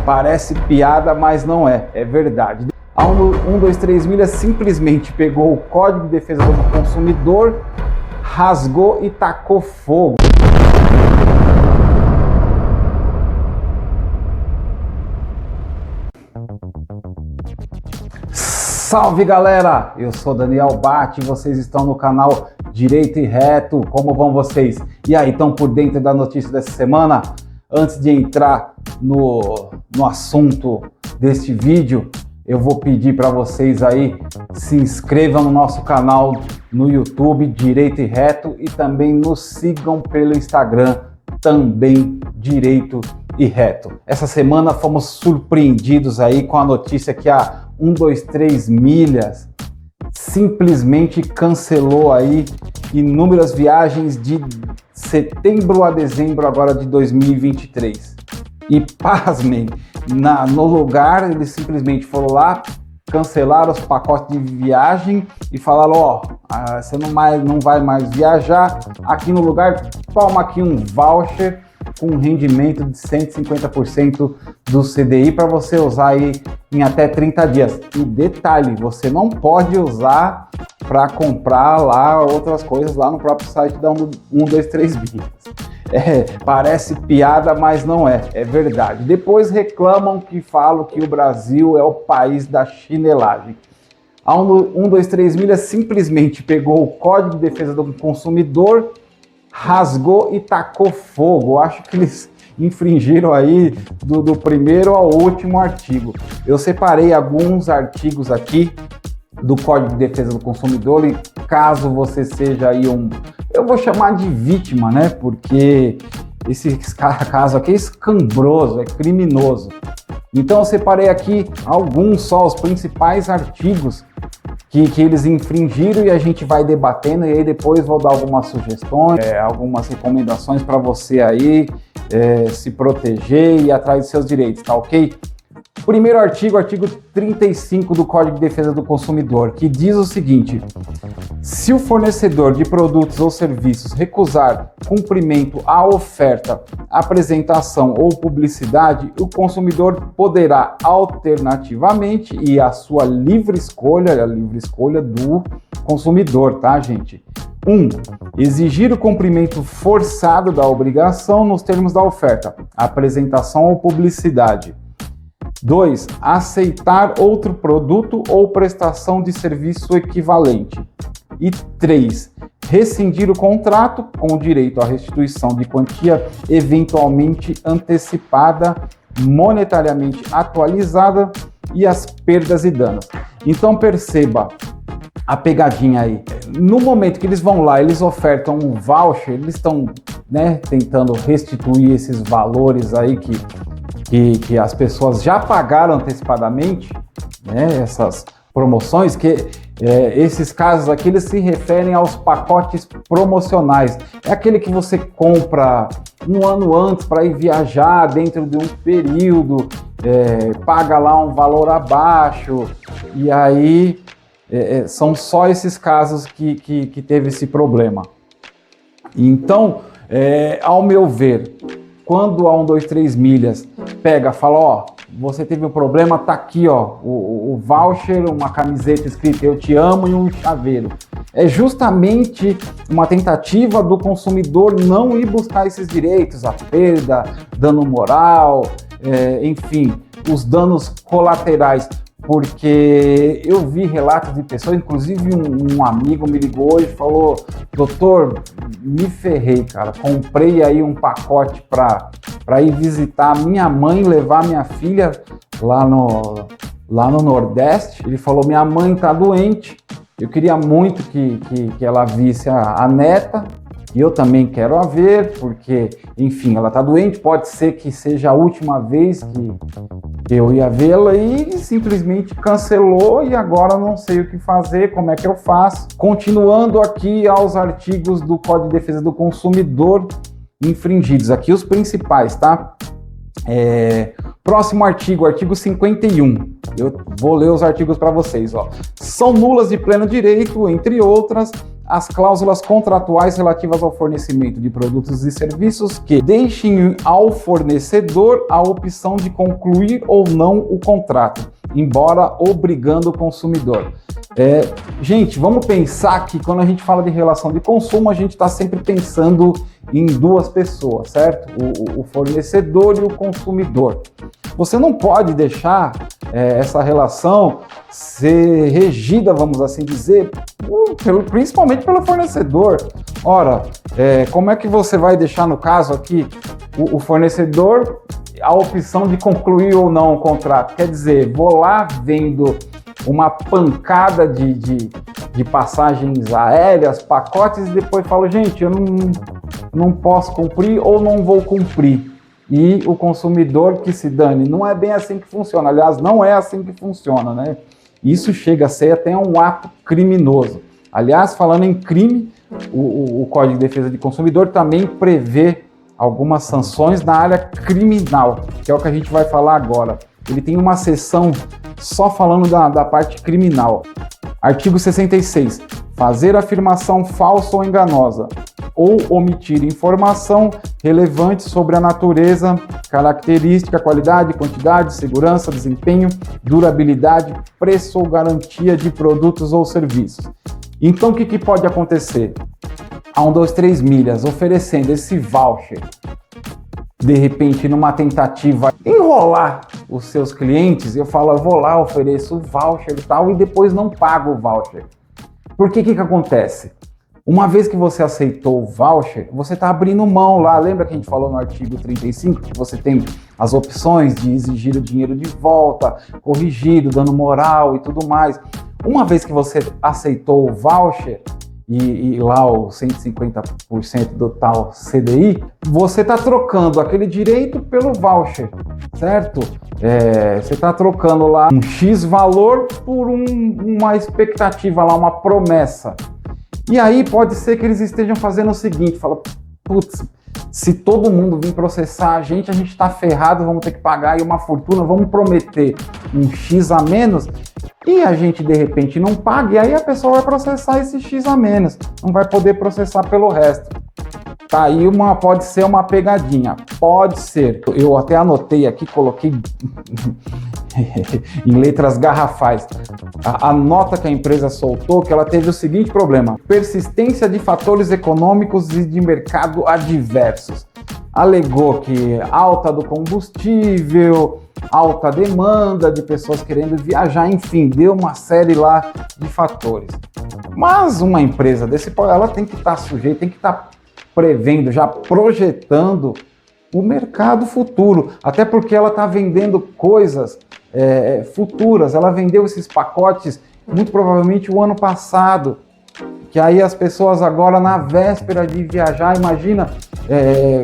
Parece piada, mas não é, é verdade. A 123 Milhas simplesmente pegou o Código de Defesa do Consumidor, rasgou e tacou fogo. Salve galera, eu sou Daniel Bate e vocês estão no canal Direito e Reto. Como vão vocês? E aí, estão por dentro da notícia dessa semana? Antes de entrar no assunto deste vídeo, eu vou pedir para vocês aí se inscrevam no nosso canal no YouTube Direito e Reto e também nos sigam pelo Instagram, também Direito e Reto. Essa semana fomos surpreendidos aí com a notícia que a 123 Milhas simplesmente cancelou aí inúmeras viagens de setembro a dezembro agora de 2023. E pasmem, no lugar eles simplesmente foram lá, cancelaram os pacotes de viagem e falaram, você não vai mais viajar, aqui no lugar toma aqui um voucher com um rendimento de 150% do CDI para você usar aí em até 30 dias. E detalhe, você não pode usar para comprar lá outras coisas lá no próprio site da 123 Milhas. Parece piada, mas não é, é verdade. Depois reclamam que falam que o Brasil é o país da chinelagem. A 123 Milhas simplesmente pegou o Código de Defesa do Consumidor, rasgou e tacou fogo. Eu acho que eles infringiram aí do primeiro ao último artigo. Eu separei alguns artigos aqui do Código de Defesa do Consumidor e caso você seja aí eu vou chamar de vítima, né? Porque esse caso aqui é escambroso, é criminoso. Então eu separei aqui alguns só, os principais artigos que eles infringiram e a gente vai debatendo e aí depois vou dar algumas sugestões, algumas recomendações para você aí se proteger e ir atrás dos seus direitos, tá ok? Primeiro artigo 35 do Código de Defesa do Consumidor, que diz o seguinte: se o fornecedor de produtos ou serviços recusar cumprimento à oferta, apresentação ou publicidade, o consumidor poderá alternativamente e à sua livre escolha, a livre escolha do consumidor, tá, gente? 1. Exigir o cumprimento forçado da obrigação nos termos da oferta, apresentação ou publicidade. 2. Aceitar outro produto ou prestação de serviço equivalente. E 3. Rescindir o contrato com direito à restituição de quantia eventualmente antecipada, monetariamente atualizada e as perdas e danos. Então perceba a pegadinha aí. No momento que eles vão lá, eles ofertam um voucher, eles estão, tentando restituir esses valores aí que as pessoas já pagaram antecipadamente, essas promoções, esses casos aqui eles se referem aos pacotes promocionais. É aquele que você compra um ano antes para ir viajar dentro de um período, paga lá um valor abaixo, e aí são só esses casos que teve esse problema. Então, ao meu ver, quando a 123 Milhas fala, você teve um problema, tá aqui, o voucher, uma camiseta escrita eu te amo e um chaveiro. É justamente uma tentativa do consumidor não ir buscar esses direitos, a perda, dano moral, enfim, os danos colaterais. Porque eu vi relatos de pessoas, inclusive um amigo me ligou hoje e falou: doutor, me ferrei, cara, comprei aí um pacote para ir visitar a minha mãe, levar minha filha lá no Nordeste. Ele falou: minha mãe tá doente, eu queria muito que ela visse a neta, e eu também quero a ver, porque, enfim, ela tá doente, pode ser que seja a última vez que eu ia vê-la, e simplesmente cancelou e agora não sei o que fazer, como é que eu faço. Continuando aqui aos artigos do Código de Defesa do Consumidor infringidos, aqui os principais, tá? Próximo artigo, artigo 51. Eu vou ler os artigos para vocês, São nulas de pleno direito, entre outras, as cláusulas contratuais relativas ao fornecimento de produtos e serviços que deixem ao fornecedor a opção de concluir ou não o contrato, embora obrigando o consumidor. Gente, vamos pensar que quando a gente fala de relação de consumo, a gente está sempre pensando em duas pessoas, certo? O fornecedor e o consumidor. Você não pode deixar essa relação ser regida, vamos assim dizer, principalmente pelo fornecedor. Ora, como é que você vai deixar, no caso aqui, o fornecedor a opção de concluir ou não o contrato? Quer dizer, vou lá vendo uma pancada de passagens aéreas, pacotes, e depois falo, gente, eu não posso cumprir ou não vou cumprir. E o consumidor que se dane. Não é bem assim que funciona. Aliás, não é assim que funciona, né? Isso chega a ser até um ato criminoso. Aliás, falando em crime, o Código de Defesa do Consumidor também prevê algumas sanções na área criminal, que é o que a gente vai falar agora. Ele tem uma seção só falando da parte criminal. Artigo 66. Fazer afirmação falsa ou enganosa, ou omitir informação relevante sobre a natureza, característica, qualidade, quantidade, segurança, desempenho, durabilidade, preço ou garantia de produtos ou serviços. Então, o que pode acontecer? A 123 Milhas oferecendo esse voucher, de repente, numa tentativa de enrolar os seus clientes, eu falo, eu vou lá, ofereço o voucher e tal, e depois não pago o voucher. Porque o que acontece? Uma vez que você aceitou o voucher, você está abrindo mão lá. Lembra que a gente falou no artigo 35 que você tem as opções de exigir o dinheiro de volta, corrigido, dano moral e tudo mais. Uma vez que você aceitou o voucher e lá o 150% do tal CDI, você está trocando aquele direito pelo voucher, certo? Você está trocando lá um X valor por uma expectativa lá, uma promessa. E aí pode ser que eles estejam fazendo o seguinte, fala, putz, se todo mundo vir processar a gente está ferrado, vamos ter que pagar aí uma fortuna, vamos prometer um X a menos e a gente de repente não paga, e aí a pessoa vai processar esse X a menos, não vai poder processar pelo resto. Tá aí pode ser uma pegadinha, pode ser. Eu até anotei aqui, coloquei em letras garrafais a nota que a empresa soltou, que ela teve o seguinte problema: persistência de fatores econômicos e de mercado adversos. Alegou que alta do combustível, alta demanda de pessoas querendo viajar, enfim, deu uma série lá de fatores. Mas uma empresa desse, ela tem que estar sujeita, tem que estar prevendo, já projetando o mercado futuro, até porque ela está vendendo coisas futuras. Ela vendeu esses pacotes muito provavelmente o ano passado, que aí as pessoas agora na véspera de viajar, imagina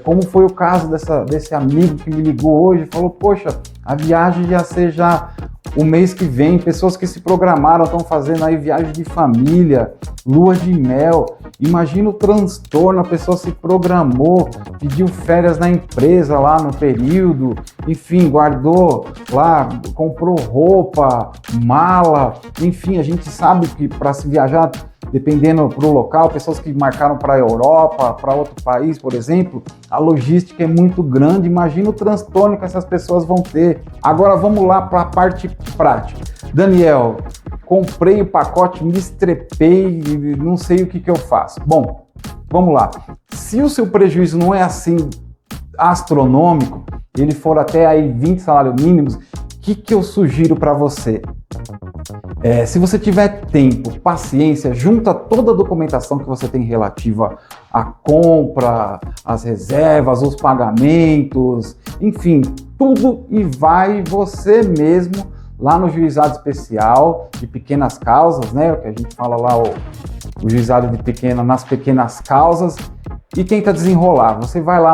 como foi o caso desse amigo que me ligou hoje, falou, poxa, a viagem ia ser já o mês que vem, pessoas que se programaram estão fazendo aí viagem de família, lua de mel. Imagina o transtorno, a pessoa se programou, pediu férias na empresa lá no período, enfim, guardou lá, comprou roupa, mala, enfim, a gente sabe que para se viajar, dependendo para o local, pessoas que marcaram para a Europa, para outro país, por exemplo, a logística é muito grande, imagina o transtorno que essas pessoas vão ter. Agora vamos lá para a parte prática. Daniel, comprei o pacote, me estrepei, não sei o que eu faço. Bom, vamos lá. Se o seu prejuízo não é assim astronômico, ele for até aí 20 salários mínimos, o que eu sugiro para você? Se você tiver tempo, paciência, junta toda a documentação que você tem relativa à compra, às reservas, os pagamentos, enfim, tudo, e vai você mesmo lá no juizado especial de pequenas causas, né? O que a gente fala lá, o juizado nas pequenas causas, e tenta desenrolar. Você vai lá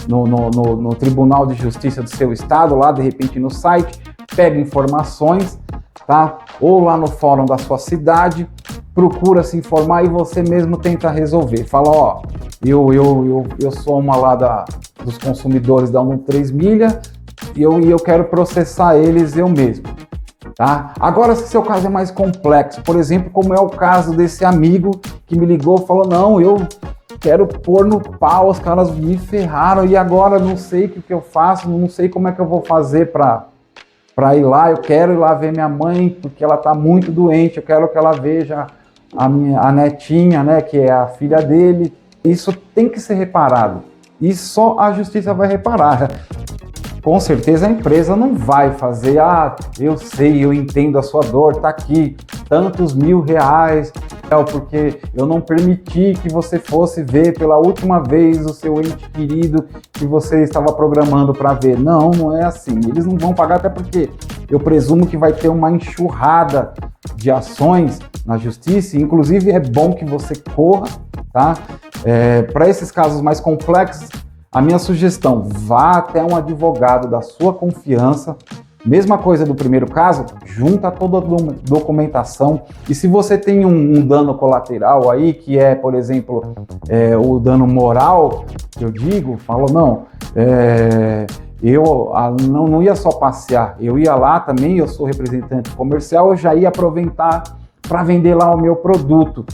no Tribunal de Justiça do seu estado, lá de repente no site, pega informações, tá? Ou lá no fórum da sua cidade, procura se informar e você mesmo tenta resolver. Fala, ó, eu sou uma lá dos consumidores da 123 Milha e eu quero processar eles eu mesmo. tá? Agora, se seu caso é mais complexo, por exemplo, como é o caso desse amigo que me ligou e falou, não, eu quero pôr no pau, os caras me ferraram e agora não sei o que eu faço, não sei como é que eu vou fazer para ir lá, eu quero ir lá ver minha mãe, porque ela está muito doente, eu quero que ela veja a netinha, né, que é a filha dele. Isso tem que ser reparado e só a justiça vai reparar. Com certeza a empresa não vai fazer, eu sei, eu entendo a sua dor, tá aqui, tantos R$1.000, porque eu não permiti que você fosse ver pela última vez o seu ente querido que você estava programando para ver. Não, não é assim, eles não vão pagar, até porque eu presumo que vai ter uma enxurrada de ações na justiça, inclusive é bom que você corra, tá? Para esses casos mais complexos, a minha sugestão, vá até um advogado da sua confiança. Mesma coisa do primeiro caso, junta toda a documentação. E se você tem um dano colateral aí, que é, por exemplo, o dano moral, que eu digo, falo, não, eu não ia só passear, eu ia lá também, eu sou representante comercial, eu já ia aproveitar para vender lá o meu produto.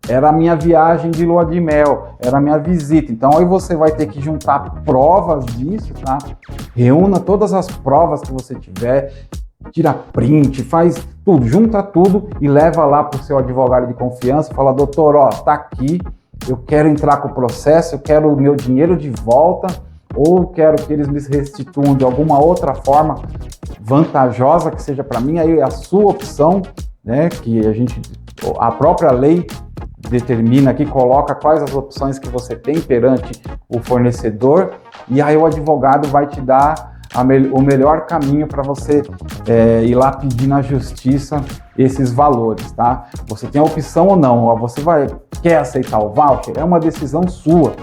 Era a minha viagem de lua de mel, era a minha visita. Então aí você vai ter que juntar provas disso, tá? Reúna todas as provas que você tiver, tira print, faz tudo, junta tudo e leva lá para o seu advogado de confiança. Fala, doutor, ó, tá aqui, eu quero entrar com o processo, eu quero o meu dinheiro de volta, ou quero que eles me restituam de alguma outra forma vantajosa que seja para mim. Aí é a sua opção, né? Que a própria lei determina aqui, coloca quais as opções que você tem perante o fornecedor, e aí o advogado vai te dar o melhor caminho para você ir lá pedir na justiça esses valores, tá? Você tem a opção ou não, você quer aceitar o voucher? É uma decisão sua,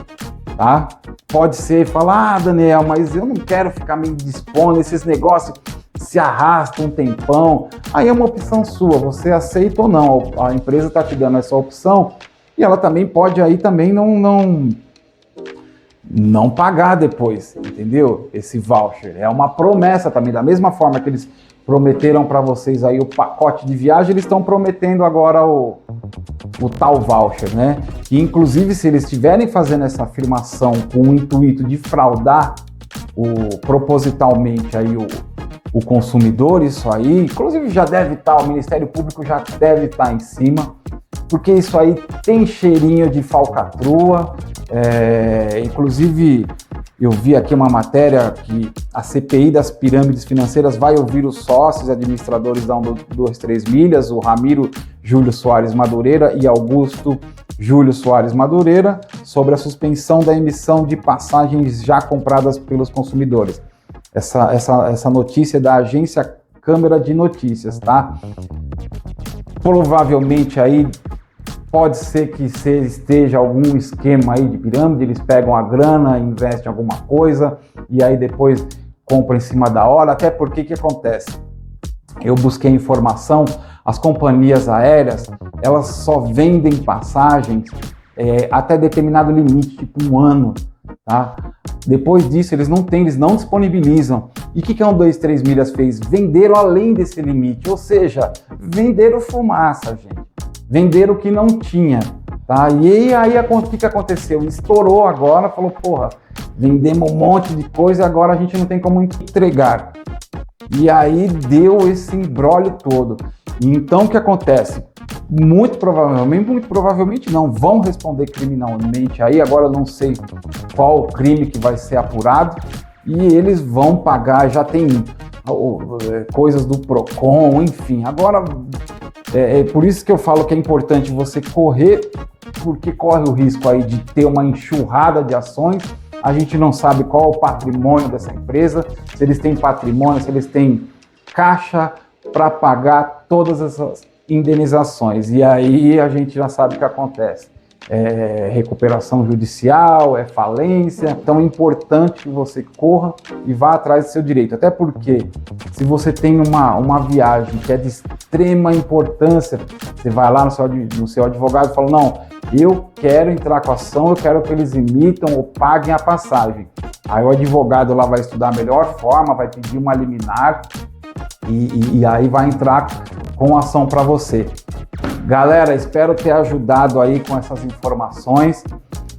tá? Pode ser falar, Daniel, mas eu não quero ficar me dispondo, esses negócios se arrastam um tempão. Aí é uma opção sua, você aceita ou não. A empresa está te dando essa opção e ela também pode aí também não pagar depois, entendeu? Esse voucher é uma promessa também, da mesma forma que eles prometeram para vocês aí o pacote de viagem, eles estão prometendo agora o tal voucher, né? E inclusive, se eles estiverem fazendo essa afirmação com o intuito de fraudar propositalmente aí o consumidor, isso aí, inclusive já deve estar, o Ministério Público já deve estar em cima, porque isso aí tem cheirinho de falcatrua. Inclusive eu vi aqui uma matéria que a CPI das pirâmides financeiras vai ouvir os sócios administradores da 123 Milhas, o Ramiro Júlio Soares Madureira e Augusto Júlio Soares Madureira, sobre a suspensão da emissão de passagens já compradas pelos consumidores. Essa notícia é da agência Câmara de Notícias, tá? Provavelmente aí pode ser que esteja algum esquema aí de pirâmide, eles pegam a grana, investem em alguma coisa e aí depois compram em cima da hora, até porque o que acontece? Eu busquei informação, as companhias aéreas, elas só vendem passagens até determinado limite, tipo 1 ano, tá? Depois disso, eles não disponibilizam. E o que a 123 Milhas fez? Venderam além desse limite, ou seja, venderam fumaça, gente. Venderam o que não tinha, tá? E aí o que aconteceu? Estourou agora, falou, porra, vendemos um monte de coisa e agora a gente não tem como entregar. E aí deu esse imbróglio todo. Então o que acontece? Muito provavelmente não, vão responder criminalmente aí, agora eu não sei qual o crime que vai ser apurado, e eles vão pagar, já tem coisas do Procon, enfim, agora é por isso que eu falo que é importante você correr, porque corre o risco aí de ter uma enxurrada de ações, a gente não sabe qual é o patrimônio dessa empresa, se eles têm patrimônio, se eles têm caixa para pagar todas essas indenizações, e aí a gente já sabe o que acontece, recuperação judicial, falência. Então é importante que você corra e vá atrás do seu direito, até porque se você tem uma viagem que é de extrema importância, você vai lá no seu advogado e fala, não, eu quero entrar com a ação, eu quero que eles emitam ou paguem a passagem. Aí o advogado lá vai estudar a melhor forma, vai pedir uma liminar, e aí vai entrar com ação para você. Galera, espero ter ajudado aí com essas informações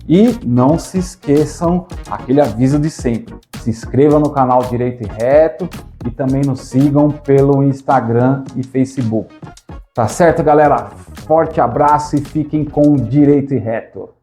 e não se esqueçam aquele aviso de sempre. Se inscreva no canal Direito e Reto e também nos sigam pelo Instagram e Facebook. Tá certo, galera? Forte abraço e fiquem com Direito e Reto.